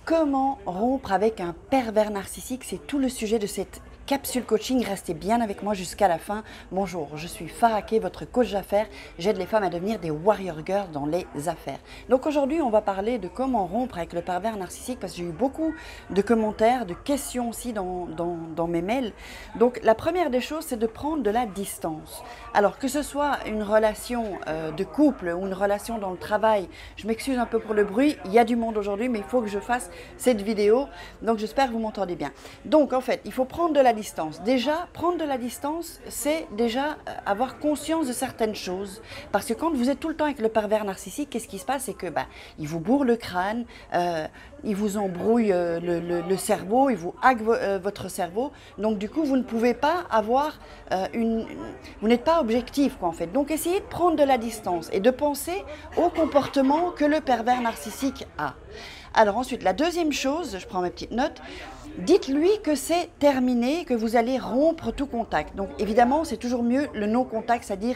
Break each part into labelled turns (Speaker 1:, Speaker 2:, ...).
Speaker 1: Comment rompre avec un pervers narcissique? C'est tout le sujet de cette capsule coaching. Restez bien avec moi jusqu'à la fin. Bonjour, je suis Farah Kay, votre coach d'affaires. J'aide les femmes à devenir des warrior girls dans les affaires. Donc aujourd'hui, on va parler de comment rompre avec le pervers narcissique parce que j'ai eu beaucoup de commentaires, de questions aussi dans mes mails. Donc la première des choses, c'est de prendre de la distance. Alors que ce soit une relation de couple ou une relation dans le travail, je m'excuse un peu pour le bruit, il y a du monde aujourd'hui, mais il faut que je fasse cette vidéo. Donc j'espère que vous m'entendez bien. Donc en fait, il faut prendre de la distance. Déjà, prendre de la distance, c'est déjà avoir conscience de certaines choses. Parce que quand vous êtes tout le temps avec le pervers narcissique, qu'est-ce qui se passe? C'est que il vous bourre le crâne, il vous embrouille le cerveau, il vous hack votre cerveau. Donc du coup, vous ne pouvez pas avoir vous n'êtes pas objectif, quoi, en fait. Donc essayez de prendre de la distance et de penser au comportement que le pervers narcissique a. Alors ensuite, la deuxième chose, je prends mes petites notes, dites-lui que c'est terminé, que vous allez rompre tout contact. Donc évidemment, c'est toujours mieux le non-contact, c'est-à-dire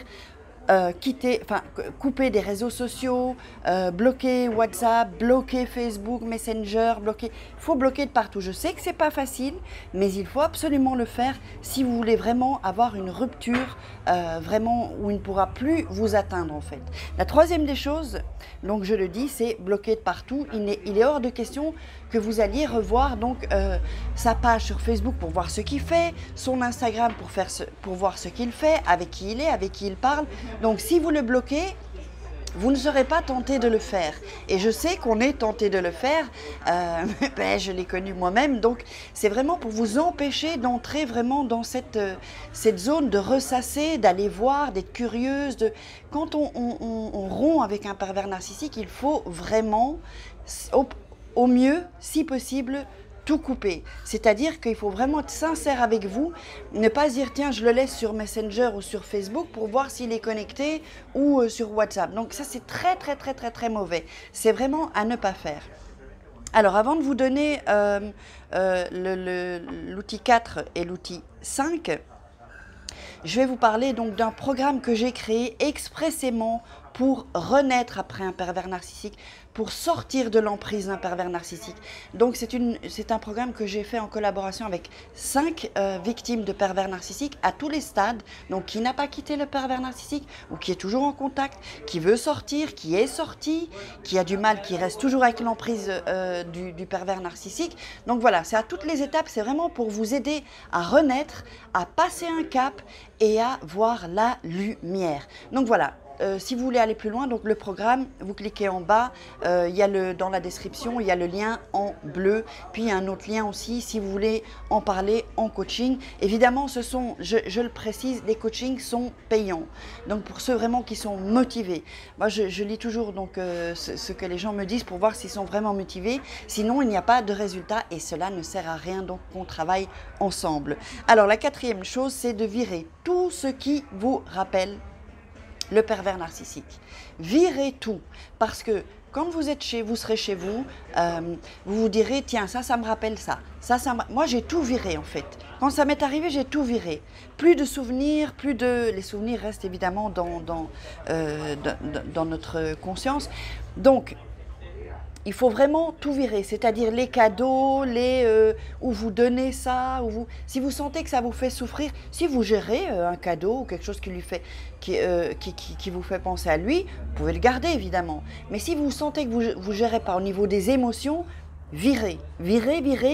Speaker 1: couper des réseaux sociaux, bloquer WhatsApp, bloquer Facebook, Messenger, il faut bloquer de partout. Je sais que c'est pas facile, mais il faut absolument le faire si vous voulez vraiment avoir une rupture vraiment où il ne pourra plus vous atteindre en fait. La troisième des choses, donc je le dis, c'est bloquer de partout. Il est hors de question que vous alliez revoir donc sa page sur Facebook pour voir ce qu'il fait, son Instagram pour voir ce qu'il fait, avec qui il est, avec qui il parle. Donc si vous le bloquez, vous ne serez pas tenté de le faire. Et je sais qu'on est tenté de le faire, je l'ai connu moi-même, donc c'est vraiment pour vous empêcher d'entrer vraiment dans cette zone de ressasser, d'aller voir, d'être curieuse. Quand on rompt avec un pervers narcissique, il faut vraiment, au mieux, si possible, tout couper. C'est-à-dire qu'il faut vraiment être sincère avec vous, ne pas se dire tiens je le laisse sur Messenger ou sur Facebook pour voir s'il est connecté ou sur WhatsApp. Donc ça c'est très mauvais. C'est vraiment à ne pas faire. Alors avant de vous donner l'outil 4 et l'outil 5, je vais vous parler donc d'un programme que j'ai créé expressément pour renaître après un pervers narcissique, pour sortir de l'emprise d'un pervers narcissique. Donc c'est un programme que j'ai fait en collaboration avec 5 victimes de pervers narcissiques à tous les stades, donc qui n'a pas quitté le pervers narcissique ou qui est toujours en contact, qui veut sortir, qui est sorti, qui a du mal, qui reste toujours avec l'emprise du pervers narcissique. Donc voilà, c'est à toutes les étapes, c'est vraiment pour vous aider à renaître, à passer un cap et à voir la lumière. Donc voilà. Si vous voulez aller plus loin, donc le programme, vous cliquez en bas, dans la description, il y a le lien en bleu, puis il y a un autre lien aussi si vous voulez en parler en coaching. Évidemment, je le précise, les coachings sont payants. Donc pour ceux vraiment qui sont motivés, moi je lis toujours donc, ce que les gens me disent pour voir s'ils sont vraiment motivés. Sinon, il n'y a pas de résultat et cela ne sert à rien, donc qu'on travaille ensemble. Alors la quatrième chose, c'est de virer tout ce qui vous rappelle le pervers narcissique. Virez tout, parce que quand vous serez chez vous, vous vous direz, tiens, ça me rappelle ça. Moi, j'ai tout viré, en fait. Quand ça m'est arrivé, j'ai tout viré. Plus de souvenirs, les souvenirs restent évidemment dans notre conscience. Donc, il faut vraiment tout virer, c'est-à-dire les cadeaux, où vous donnez ça, si vous sentez que ça vous fait souffrir, si vous gérez un cadeau ou quelque chose qui vous fait penser à lui, vous pouvez le garder évidemment. Mais si vous sentez que vous gérez pas au niveau des émotions, virez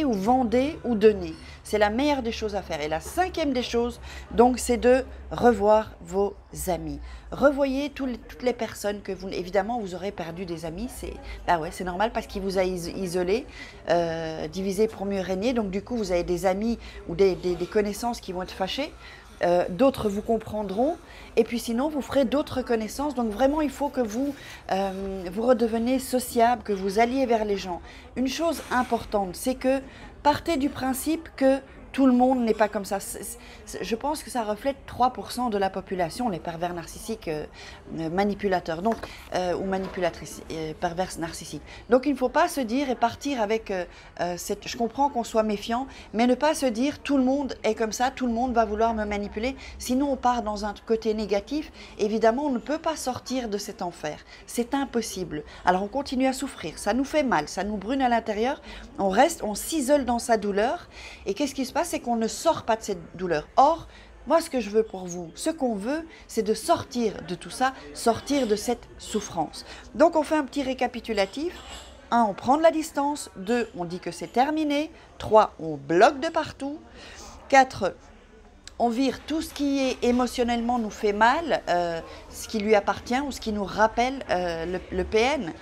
Speaker 1: ou vendez ou donnez. C'est la meilleure des choses à faire. Et la cinquième des choses, donc, c'est de revoir vos amis. Revoyez toutes les personnes que évidemment, vous aurez perdu des amis. C'est normal parce qu'il vous a isolé, divisé pour mieux régner. Donc, du coup, vous avez des amis ou des connaissances qui vont être fâchées. D'autres vous comprendront et puis sinon vous ferez d'autres connaissances. Donc vraiment il faut que vous redeveniez sociable, que vous alliez vers les gens. Une chose importante, c'est que partez du principe que tout le monde n'est pas comme ça. Je pense que ça reflète 3% de la population, les pervers narcissiques manipulateurs, donc, ou manipulatrices, perverses narcissiques. Donc il ne faut pas se dire et partir avec cette... Je comprends qu'on soit méfiant, mais ne pas se dire tout le monde est comme ça, tout le monde va vouloir me manipuler. Sinon on part dans un côté négatif. Évidemment, on ne peut pas sortir de cet enfer. C'est impossible. Alors on continue à souffrir, ça nous fait mal, ça nous brûle à l'intérieur, on reste, on s'isole dans sa douleur. Et qu'est-ce qui se passe? C'est qu'on ne sort pas de cette douleur. Or, moi, ce que je veux pour vous, ce qu'on veut, c'est de sortir de tout ça, sortir de cette souffrance. Donc, on fait un petit récapitulatif. 1, on prend de la distance. 2, on dit que c'est terminé. 3, on bloque de partout. 4, on vire tout ce qui est émotionnellement nous fait mal, ce qui lui appartient ou ce qui nous rappelle le PN.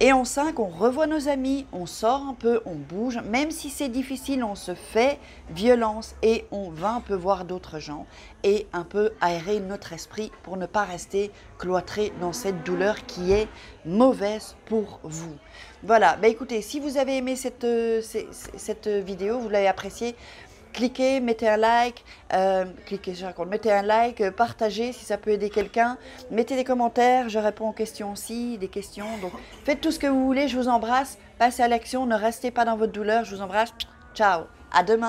Speaker 1: Et en 5, on revoit nos amis, on sort un peu, on bouge. Même si c'est difficile, on se fait violence et on va un peu voir d'autres gens et un peu aérer notre esprit pour ne pas rester cloîtré dans cette douleur qui est mauvaise pour vous. Voilà, bah écoutez, si vous avez aimé cette vidéo, vous l'avez appréciée, cliquez, mettez un like, partagez si ça peut aider quelqu'un, mettez des commentaires, je réponds aux questions aussi, des questions. Donc faites tout ce que vous voulez, je vous embrasse, passez à l'action, ne restez pas dans votre douleur, je vous embrasse, ciao, à demain.